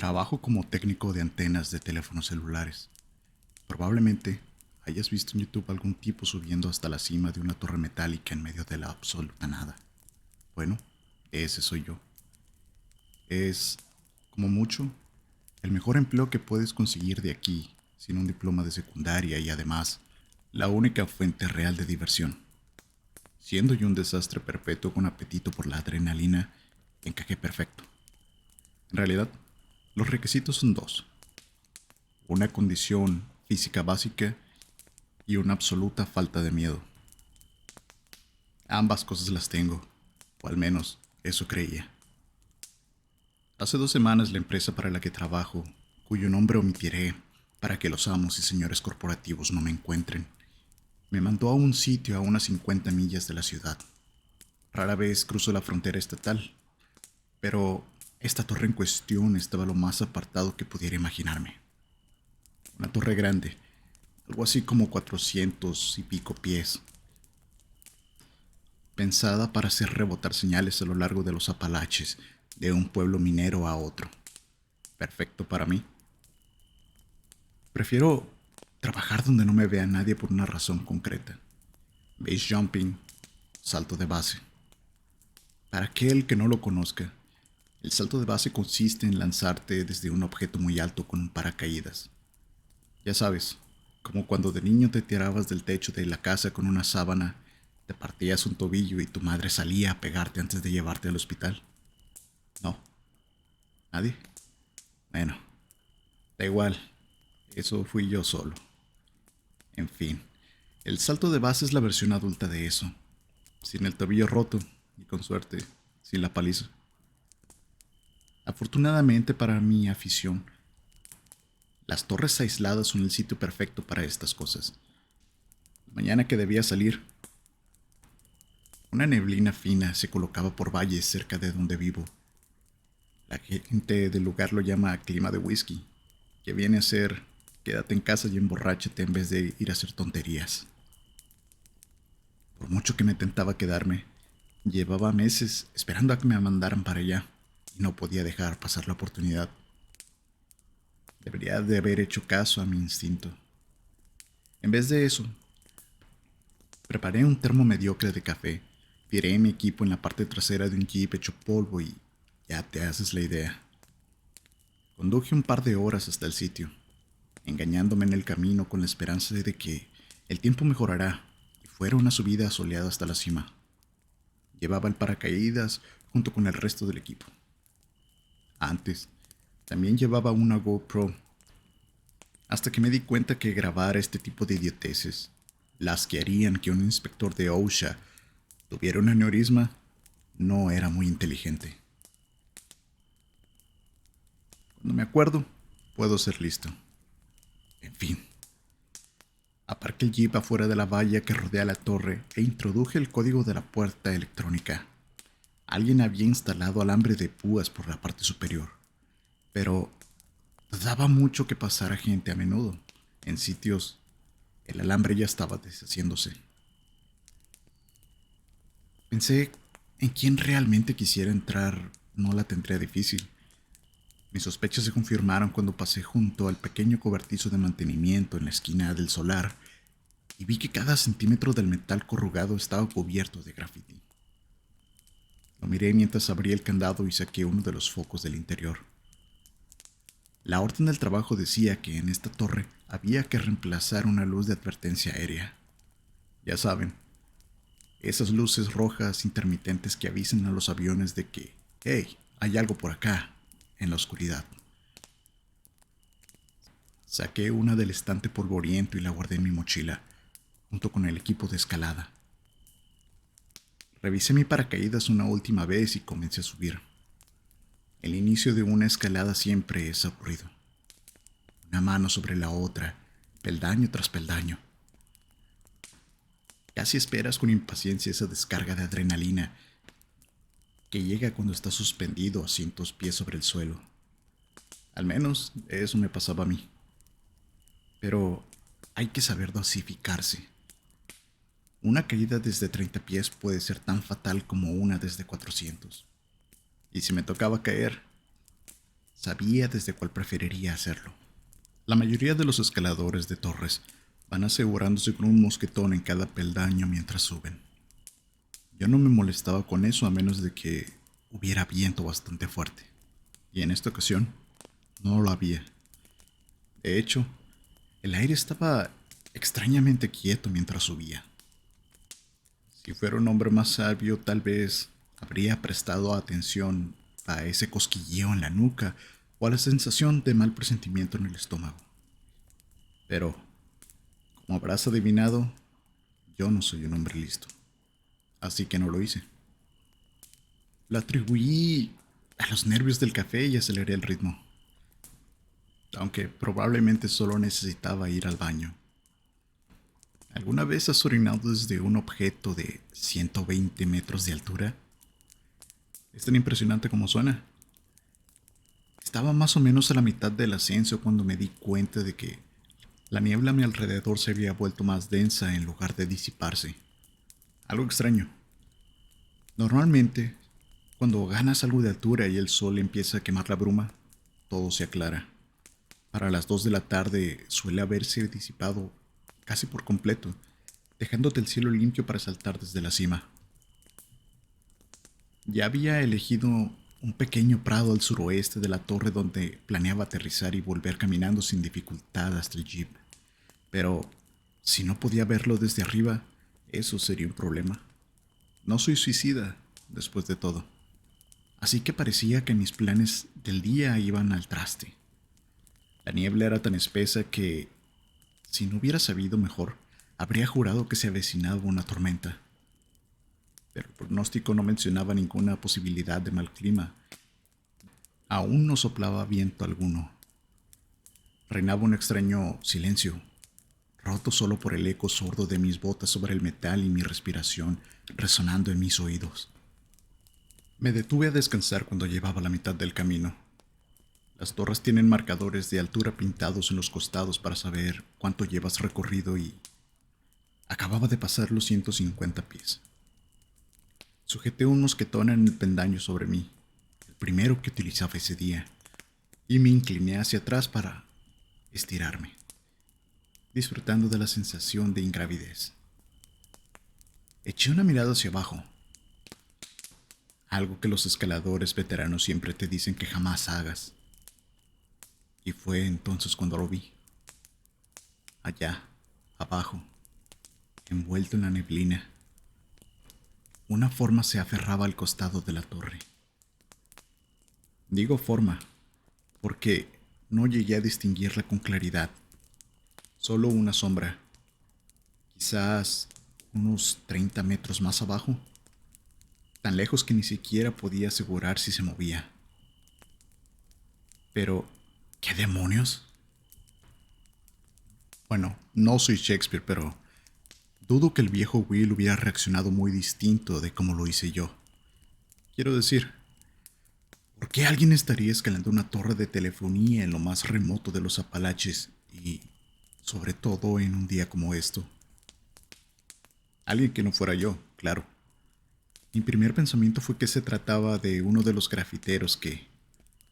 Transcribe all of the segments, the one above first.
Trabajo como técnico de antenas de teléfonos celulares. Probablemente hayas visto en YouTube algún tipo subiendo hasta la cima de una torre metálica en medio de la absoluta nada. Bueno, ese soy yo. Es, como mucho, el mejor empleo que puedes conseguir de aquí, sin un diploma de secundaria y además, la única fuente real de diversión. Siendo yo un desastre perpetuo con apetito por la adrenalina, encajé perfecto. En realidad, los requisitos son dos: una condición física básica y una absoluta falta de miedo. Ambas cosas las tengo, o al menos eso creía. Hace 2 semanas la empresa para la que trabajo, cuyo nombre omitiré para que los amos y señores corporativos no me encuentren, me mandó a un sitio a unas 50 millas de la ciudad. Rara vez cruzo la frontera estatal, pero esta torre en cuestión estaba lo más apartado que pudiera imaginarme. Una torre grande, algo así como 400 y pico pies, pensada para hacer rebotar señales a lo largo de los Apalaches de un pueblo minero a otro. Perfecto para mí. Prefiero trabajar donde no me vea nadie por una razón concreta. Base jumping, salto de base. Para aquel que no lo conozca, el salto de base consiste en lanzarte desde un objeto muy alto con un paracaídas. Ya sabes, como cuando de niño te tirabas del techo de la casa con una sábana, te partías un tobillo y tu madre salía a pegarte antes de llevarte al hospital. No, nadie. Bueno, da igual, eso fui yo solo. En fin, el salto de base es la versión adulta de eso, sin el tobillo roto y con suerte, sin la paliza. Afortunadamente para mi afición, las torres aisladas son el sitio perfecto para estas cosas. La mañana que debía salir, una neblina fina se colocaba por valles cerca de donde vivo. La gente del lugar lo llama clima de whisky, que viene a ser quédate en casa y emborráchate en vez de ir a hacer tonterías. Por mucho que me tentaba quedarme, llevaba meses esperando a que me mandaran para allá y no podía dejar pasar la oportunidad. Debería de haber hecho caso a mi instinto. En vez de eso, preparé un termo mediocre de café, tiré mi equipo en la parte trasera de un jeep hecho polvo y ya te haces la idea. Conduje un par de horas hasta el sitio, engañándome en el camino con la esperanza de que el tiempo mejorará y fuera una subida soleada hasta la cima. Llevaba el paracaídas junto con el resto del equipo. Antes, también llevaba una GoPro, hasta que me di cuenta que grabar este tipo de idioteces, las que harían que un inspector de OSHA tuviera un aneurisma, no era muy inteligente. Cuando me acuerdo, puedo ser listo. En fin, aparqué el jeep afuera de la valla que rodea la torre e introduje el código de la puerta electrónica. Alguien había instalado alambre de púas por la parte superior, pero daba mucho que pasara gente a menudo. En sitios, el alambre ya estaba deshaciéndose. Pensé en quién realmente quisiera entrar, no la tendría difícil. Mis sospechas se confirmaron cuando pasé junto al pequeño cobertizo de mantenimiento en la esquina del solar y vi que cada centímetro del metal corrugado estaba cubierto de graffiti. Lo miré mientras abría el candado y saqué uno de los focos del interior. La orden del trabajo decía que en esta torre había que reemplazar una luz de advertencia aérea. Ya saben, esas luces rojas intermitentes que avisan a los aviones de que, hey, hay algo por acá, en la oscuridad. Saqué una del estante polvoriento y la guardé en mi mochila, junto con el equipo de escalada. Revisé mi paracaídas una última vez y comencé a subir. El inicio de una escalada siempre es aburrido. Una mano sobre la otra, peldaño tras peldaño. Casi esperas con impaciencia esa descarga de adrenalina que llega cuando estás suspendido a cientos pies sobre el suelo. Al menos eso me pasaba a mí. Pero hay que saber dosificarse. Una caída desde 30 pies puede ser tan fatal como una desde 400. Y si me tocaba caer, sabía desde cuál preferiría hacerlo. La mayoría de los escaladores de torres van asegurándose con un mosquetón en cada peldaño mientras suben. Yo no me molestaba con eso a menos de que hubiera viento bastante fuerte. Y en esta ocasión no lo había. De hecho, el aire estaba extrañamente quieto mientras subía. Si fuera un hombre más sabio, tal vez habría prestado atención a ese cosquilleo en la nuca o a la sensación de mal presentimiento en el estómago. Pero, como habrás adivinado, yo no soy un hombre listo, así que no lo hice. Lo atribuí a los nervios del café y aceleré el ritmo, aunque probablemente solo necesitaba ir al baño. ¿Alguna vez has orinado desde un objeto de 120 metros de altura? Es tan impresionante como suena. Estaba más o menos a la mitad del ascenso cuando me di cuenta de que la niebla a mi alrededor se había vuelto más densa en lugar de disiparse. Algo extraño. Normalmente, cuando ganas algo de altura y el sol empieza a quemar la bruma, todo se aclara. Para las 2 de la tarde suele haberse disipado casi por completo, dejándote el cielo limpio para saltar desde la cima. Ya había elegido un pequeño prado al suroeste de la torre donde planeaba aterrizar y volver caminando sin dificultad hasta el jeep. Pero si no podía verlo desde arriba, eso sería un problema. No soy suicida, después de todo. Así que parecía que mis planes del día iban al traste. La niebla era tan espesa que, si no hubiera sabido mejor, habría jurado que se avecinaba una tormenta. Pero el pronóstico no mencionaba ninguna posibilidad de mal clima. Aún no soplaba viento alguno. Reinaba un extraño silencio, roto solo por el eco sordo de mis botas sobre el metal y mi respiración resonando en mis oídos. Me detuve a descansar cuando llevaba la mitad del camino. Las torres tienen marcadores de altura pintados en los costados para saber cuánto llevas recorrido y acababa de pasar los 150 pies. Sujeté un mosquetón en el pendaño sobre mí, el primero que utilizaba ese día, y me incliné hacia atrás para estirarme, disfrutando de la sensación de ingravidez. Eché una mirada hacia abajo, algo que los escaladores veteranos siempre te dicen que jamás hagas. Y fue entonces cuando lo vi. Allá, abajo, envuelto en la neblina, una forma se aferraba al costado de la torre. Digo forma, porque no llegué a distinguirla con claridad. Solo una sombra, quizás unos 30 metros más abajo, tan lejos que ni siquiera podía asegurar si se movía. Pero, ¿qué demonios? Bueno, no soy Shakespeare, pero dudo que el viejo Will hubiera reaccionado muy distinto de como lo hice yo. Quiero decir, ¿por qué alguien estaría escalando una torre de telefonía en lo más remoto de los Apalaches y, sobre todo, en un día como esto? Alguien que no fuera yo, claro. Mi primer pensamiento fue que se trataba de uno de los grafiteros que,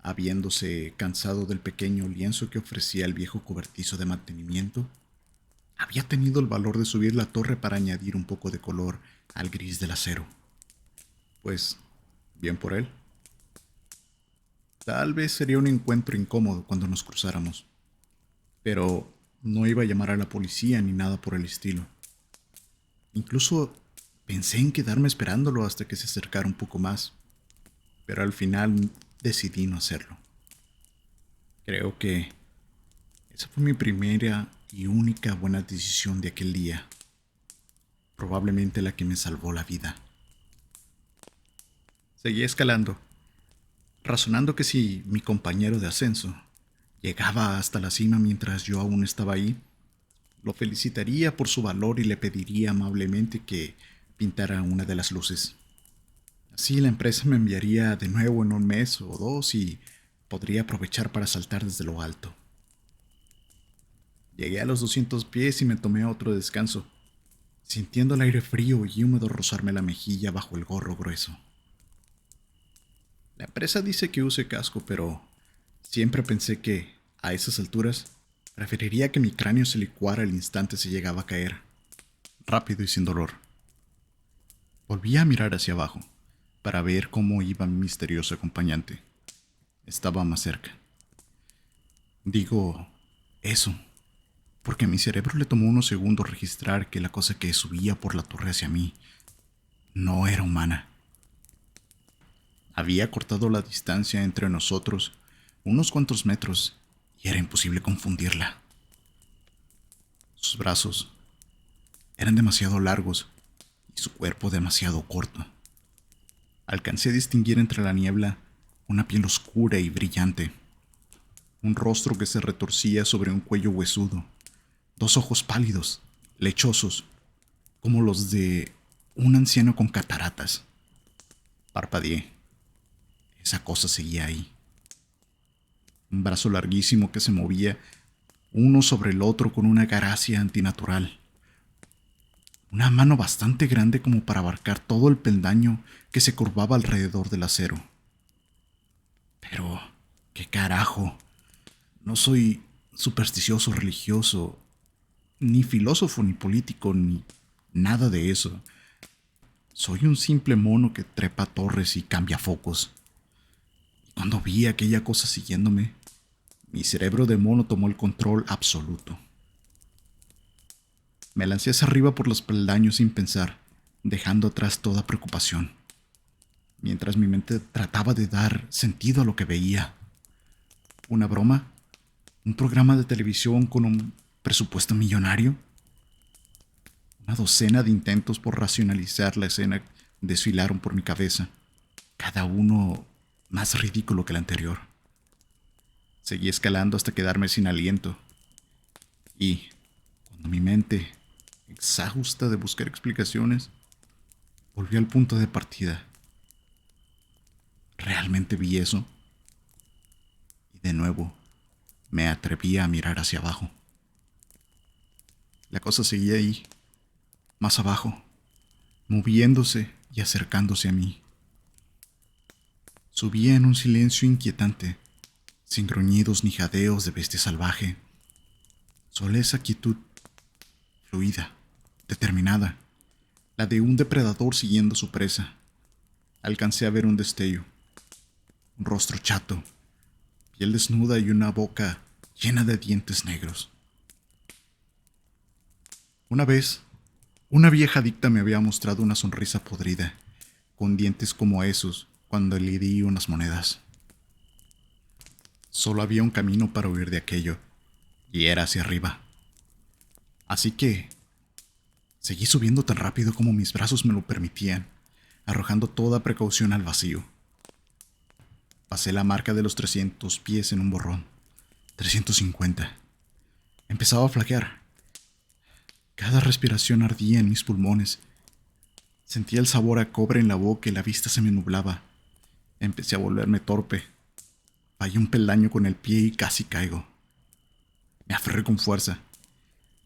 habiéndose cansado del pequeño lienzo que ofrecía el viejo cobertizo de mantenimiento, había tenido el valor de subir la torre para añadir un poco de color al gris del acero. Pues, bien por él. Tal vez sería un encuentro incómodo cuando nos cruzáramos, pero no iba a llamar a la policía ni nada por el estilo. Incluso pensé en quedarme esperándolo hasta que se acercara un poco más, pero al final decidí no hacerlo. Creo que esa fue mi primera y única buena decisión de aquel día, probablemente la que me salvó la vida. Seguí escalando, razonando que si mi compañero de ascenso llegaba hasta la cima mientras yo aún estaba ahí, lo felicitaría por su valor y le pediría amablemente que pintara una de las luces. Así la empresa me enviaría de nuevo en un mes o dos y podría aprovechar para saltar desde lo alto. Llegué a los 200 pies y me tomé otro descanso, sintiendo el aire frío y húmedo rozarme la mejilla bajo el gorro grueso. La empresa dice que use casco, pero Siempre pensé que, a esas alturas, preferiría que mi cráneo se licuara al instante se llegaba a caer, rápido y sin dolor. Volví a mirar hacia abajo, para ver cómo iba mi misterioso acompañante. Estaba más cerca. Digo eso, porque a mi cerebro le tomó unos segundos registrar que la cosa que subía por la torre hacia mí no era humana. Había cortado la distancia entre nosotros unos cuantos metros y era imposible confundirla. Sus brazos eran demasiado largos y su cuerpo demasiado corto. Alcancé a distinguir entre la niebla una piel oscura y brillante, un rostro que se retorcía sobre un cuello huesudo, dos ojos pálidos, lechosos, como los de un anciano con cataratas. Parpadeé. Esa cosa seguía ahí. Un brazo larguísimo que se movía uno sobre el otro con una gracia antinatural. Una mano bastante grande como para abarcar todo el peldaño que se curvaba alrededor del acero. Pero, ¿qué carajo? No soy supersticioso religioso, ni filósofo, ni político, ni nada de eso. Soy un simple mono que trepa torres y cambia focos. Y cuando vi aquella cosa siguiéndome, mi cerebro de mono tomó el control absoluto. Me lancé hacia arriba por los peldaños sin pensar, dejando atrás toda preocupación, mientras mi mente trataba de dar sentido a lo que veía. ¿Una broma? ¿Un programa de televisión con un presupuesto millonario? Una docena de intentos por racionalizar la escena desfilaron por mi cabeza, cada uno más ridículo que el anterior. Seguí escalando hasta quedarme sin aliento, y, cuando mi mente, exhausta de buscar explicaciones, volvió al punto de partida. ¿Realmente vi eso? Y de nuevo, me atreví a mirar hacia abajo. La cosa seguía ahí, más abajo, moviéndose y acercándose a mí. Subía en un silencio inquietante, sin gruñidos ni jadeos de bestia salvaje. Solo esa quietud, fluida, determinada, la de un depredador siguiendo su presa. Alcancé a ver un destello, un rostro chato, piel desnuda y una boca llena de dientes negros. Una vez, una vieja adicta me había mostrado una sonrisa podrida, con dientes como esos, cuando le di unas monedas. Solo había un camino para huir de aquello, y era hacia arriba. Así que seguí subiendo tan rápido como mis brazos me lo permitían, arrojando toda precaución al vacío. Pasé la marca de los 300 pies en un borrón. 350. Empezaba a flaquear. Cada respiración ardía en mis pulmones. Sentía el sabor a cobre en la boca y la vista se me nublaba. Empecé a volverme torpe. Fallé un peldaño con el pie y casi caigo. Me aferré con fuerza,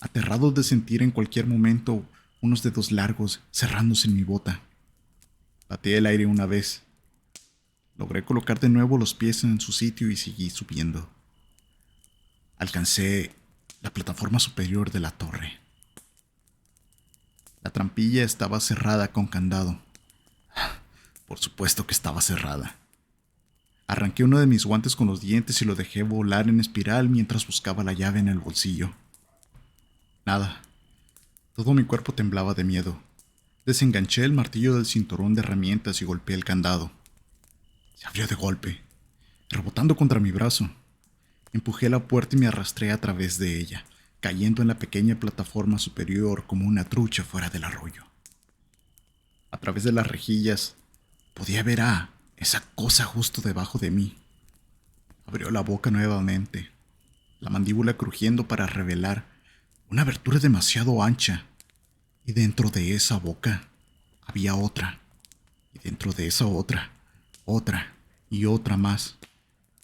aterrado de sentir en cualquier momento unos dedos largos cerrándose en mi bota. Pateé el aire una vez. Logré colocar de nuevo los pies en su sitio y seguí subiendo. Alcancé la plataforma superior de la torre. La trampilla estaba cerrada con candado. Por supuesto que estaba cerrada. Arranqué uno de mis guantes con los dientes y lo dejé volar en espiral mientras buscaba la llave en el bolsillo. Nada. Todo mi cuerpo temblaba de miedo. Desenganché el martillo del cinturón de herramientas y golpeé el candado. Se abrió de golpe, rebotando contra mi brazo. Empujé la puerta y me arrastré a través de ella, cayendo en la pequeña plataforma superior como una trucha fuera del arroyo. A través de las rejillas podía ver a esa cosa justo debajo de mí. Abrió la boca nuevamente, la mandíbula crujiendo para revelar una abertura demasiado ancha, y dentro de esa boca había otra, y dentro de esa otra y otra más.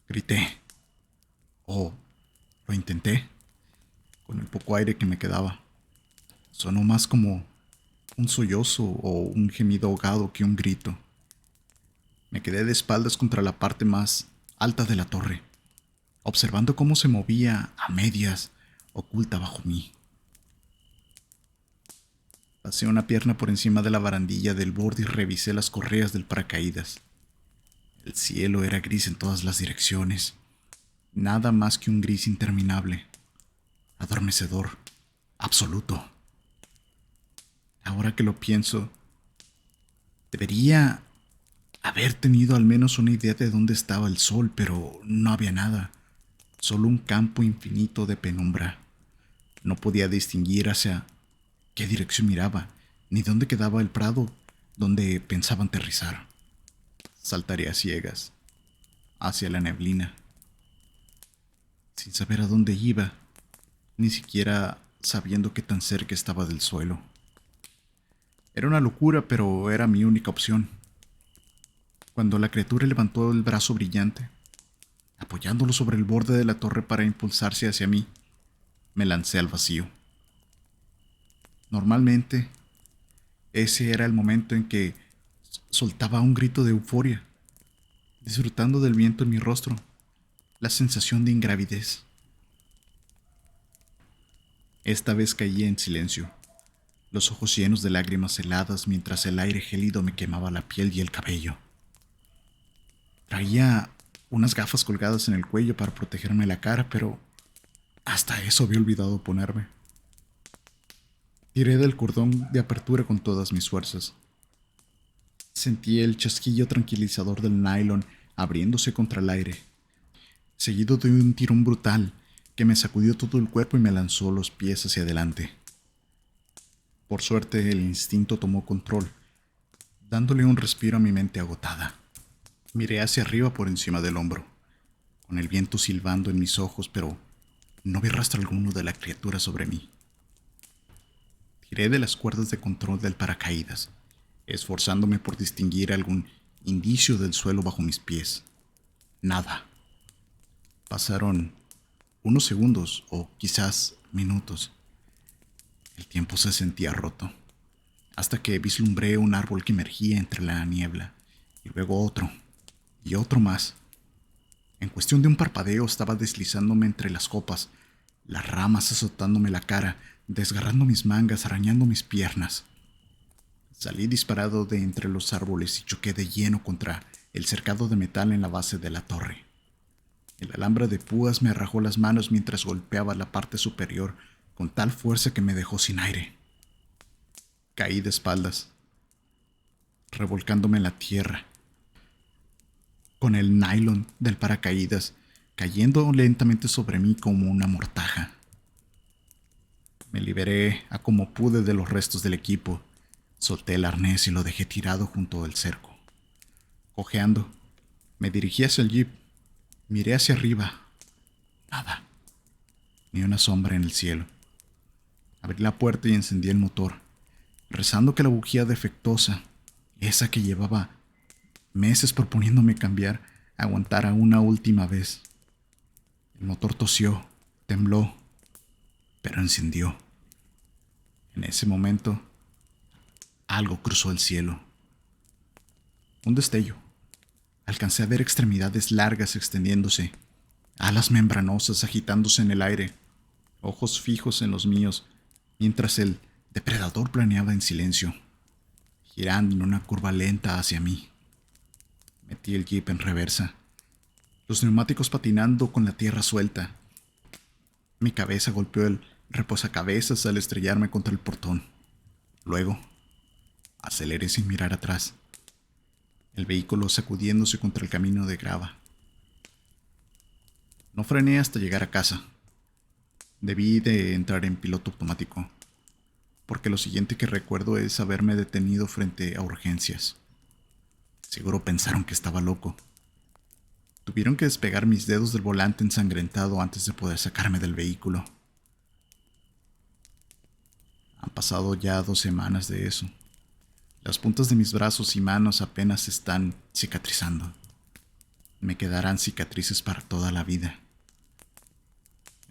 Grité. Oh, lo intenté, con el poco aire que me quedaba. Sonó más como un sollozo o un gemido ahogado que un grito. Me quedé de espaldas contra la parte más alta de la torre, observando cómo se movía a medias, oculta bajo mí. Pasé una pierna por encima de la barandilla del borde y revisé las correas del paracaídas. El cielo era gris en todas las direcciones, nada más que un gris interminable, adormecedor, absoluto. Ahora que lo pienso, debería haber tenido al menos una idea de dónde estaba el sol, pero no había nada, solo un campo infinito de penumbra. No podía distinguir hacia qué dirección miraba, ni dónde quedaba el prado donde pensaba aterrizar. Saltaré a ciegas, hacia la neblina, sin saber a dónde iba, ni siquiera sabiendo qué tan cerca estaba del suelo. Era una locura, pero era mi única opción. Cuando la criatura levantó el brazo brillante, apoyándolo sobre el borde de la torre para impulsarse hacia mí, me lancé al vacío. Normalmente, ese era el momento en que soltaba un grito de euforia, disfrutando del viento en mi rostro, la sensación de ingravidez. Esta vez caí en silencio, los ojos llenos de lágrimas heladas mientras el aire gélido me quemaba la piel y el cabello. Traía unas gafas colgadas en el cuello para protegerme la cara, pero hasta eso había olvidado ponerme. Tiré del cordón de apertura con todas mis fuerzas. Sentí el chasquillo tranquilizador del nylon abriéndose contra el aire, seguido de un tirón brutal que me sacudió todo el cuerpo y me lanzó los pies hacia adelante. Por suerte, el instinto tomó control, dándole un respiro a mi mente agotada. Miré hacia arriba por encima del hombro, con el viento silbando en mis ojos, pero no vi rastro alguno de la criatura sobre mí. Tiré de las cuerdas de control del paracaídas, esforzándome por distinguir algún indicio del suelo bajo mis pies. Nada. Pasaron unos segundos o quizás minutos. El tiempo se sentía roto, hasta que vislumbré un árbol que emergía entre la niebla, y luego otro, y otro más. En cuestión de un parpadeo estaba deslizándome entre las copas, las ramas azotándome la cara, desgarrando mis mangas, arañando mis piernas. Salí disparado de entre los árboles y choqué de lleno contra el cercado de metal en la base de la torre. El alambre de púas me rajó las manos mientras golpeaba la parte superior con tal fuerza que me dejó sin aire. Caí de espaldas, revolcándome en la tierra, con el nylon del paracaídas cayendo lentamente sobre mí como una mortaja. Me liberé a como pude de los restos del equipo, solté el arnés y lo dejé tirado junto al cerco. Cojeando, me dirigí hacia el jeep, miré hacia arriba. Nada, ni una sombra en el cielo. Abrí la puerta y encendí el motor, rezando que la bujía defectuosa, esa que llevaba meses proponiéndome cambiar, aguantara una última vez. El motor tosió, tembló, pero encendió. En ese momento, algo cruzó el cielo. Un destello. Alcancé a ver extremidades largas extendiéndose, alas membranosas agitándose en el aire, ojos fijos en los míos, mientras el depredador planeaba en silencio, girando en una curva lenta hacia mí. Metí el jeep en reversa, los neumáticos patinando con la tierra suelta. Mi cabeza golpeó el reposacabezas al estrellarme contra el portón. Luego, aceleré sin mirar atrás, el vehículo sacudiéndose contra el camino de grava. No frené hasta llegar a casa. Debí de entrar en piloto automático, porque lo siguiente que recuerdo es haberme detenido frente a urgencias. Seguro pensaron que estaba loco. Tuvieron que despegar mis dedos del volante ensangrentado antes de poder sacarme del vehículo. Han pasado ya 2 semanas de eso. Las puntas de mis brazos y manos apenas están cicatrizando. Me quedarán cicatrices para toda la vida.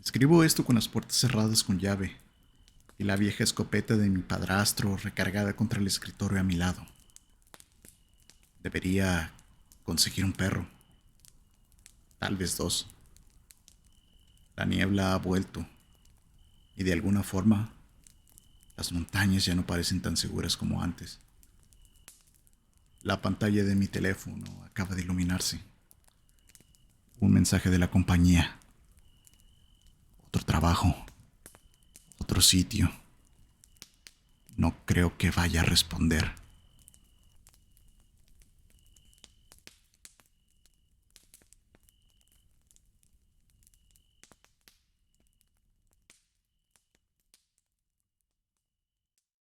Escribo esto con las puertas cerradas con llave y la vieja escopeta de mi padrastro recargada contra el escritorio a mi lado. Debería conseguir un perro. Tal vez 2. La niebla ha vuelto y de alguna forma las montañas ya no parecen tan seguras como antes. La pantalla de mi teléfono acaba de iluminarse. Un mensaje de la compañía. Otro trabajo. Otro sitio. No creo que vaya a responder.